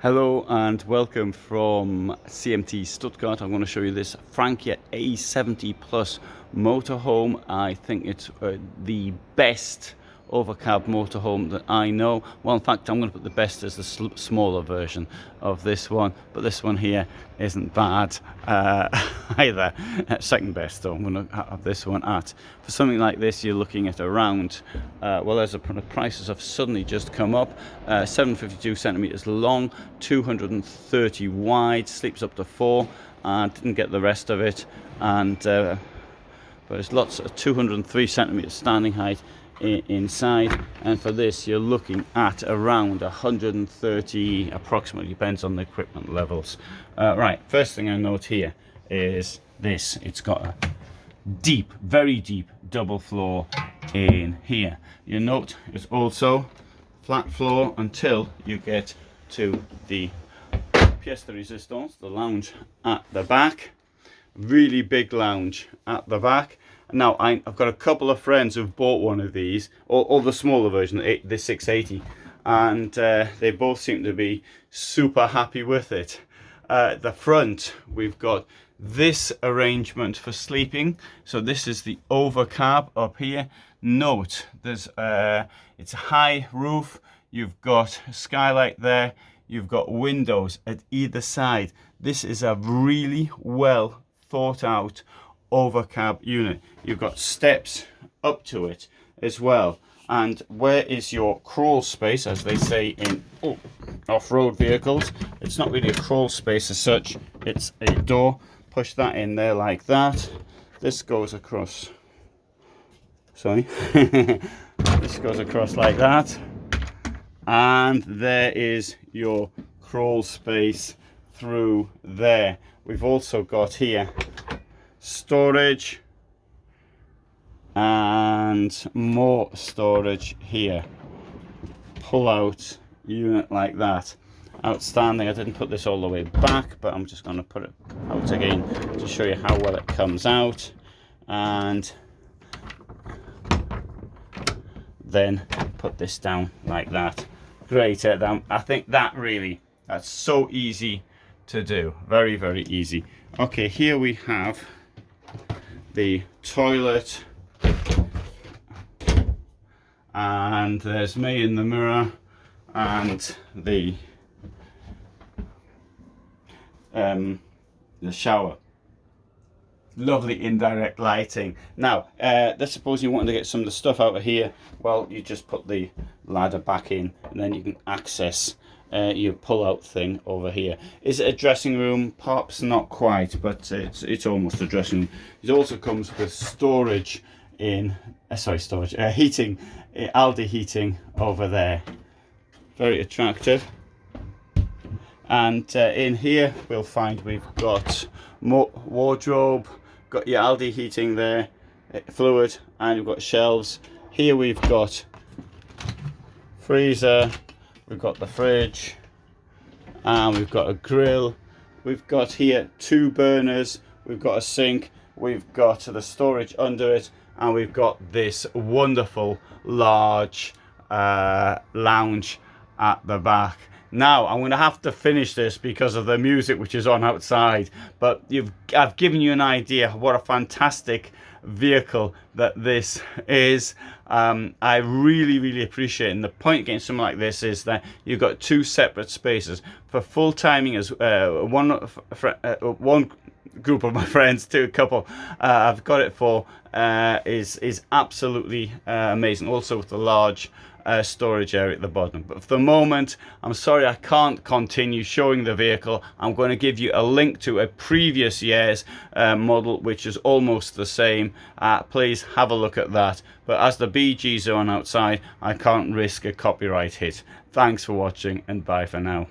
Hello and welcome from CMT Stuttgart. I'm going to show you this Frankia A740 Plus motorhome. I think it's the best overcab motorhome that I know. Well, in fact, I'm going to put the best as the smaller version of this one, but this one here isn't bad either. Second best though. I'm going to have this one at, for something like this, you're looking at around, well, the prices have suddenly just come up. 752 centimeters long, 230 wide, sleeps up to 4. Didn't get the rest of it, and but it's lots of 203 centimeters standing height inside, and for this you're looking at around 130 approximately, depends on the equipment levels. Right, first thing I note here is this: it's got a deep, very deep double floor in here. You note it's also flat floor until you get to the pièce de résistance, the lounge at the back. Really big lounge at the back. Now, I've got a couple of friends who've bought one of these, or the smaller version, the 680, and they both seem to be super happy with it. The front, we've got this arrangement for sleeping. So this is the overcab up here. Note, there's it's a high roof. You've got a skylight there. You've got windows at either side. This is a really well thought out overcab unit. You've got steps up to it as well. And where is your crawl space, as they say in off-road vehicles? It's not really a crawl space as such, it's a door. Push that in there like that. This goes across, sorry, this goes across like that, and there is your crawl space through there. We've also got here storage and more storage here. Pull out unit like that. Outstanding. I didn't put this all the way back, but I'm just going to put it out again to show you how well it comes out, and then put this down like that. Great. I think that's so easy to do. Very, very easy. Okay, here we have the toilet, and there's me in the mirror, and the shower. Lovely indirect lighting. Now, let's suppose you wanted to get some of the stuff out of here. Well, you just put the ladder back in, and then you can access your pull-out thing over here. Is it a dressing room? Perhaps not quite, but it's almost a dressing room. It also comes with storage in, heating, Aldi heating over there. Very attractive. And in here we'll find we've got more wardrobe, got your Aldi heating there, fluid, and we've got shelves. Here we've got freezer, we've got the fridge, and we've got a grill. We've got here 2 burners, we've got a sink, we've got the storage under it, and we've got this wonderful large lounge at the back. Now, I'm going to have to finish this because of the music which is on outside, but I've given you an idea of what a fantastic vehicle that this is. I really, really appreciate it. And the point of getting something like this is that you've got 2 separate spaces. For full timing, as one group of my friends, a couple, I've got it for, is absolutely amazing. Also with the large storage area at the bottom. But for the moment, I'm sorry I can't continue showing the vehicle. I'm going to give you a link to a previous year's model which is almost the same. Please have a look at that. But as the BGs are on outside, I can't risk a copyright hit. Thanks for watching, and bye for now.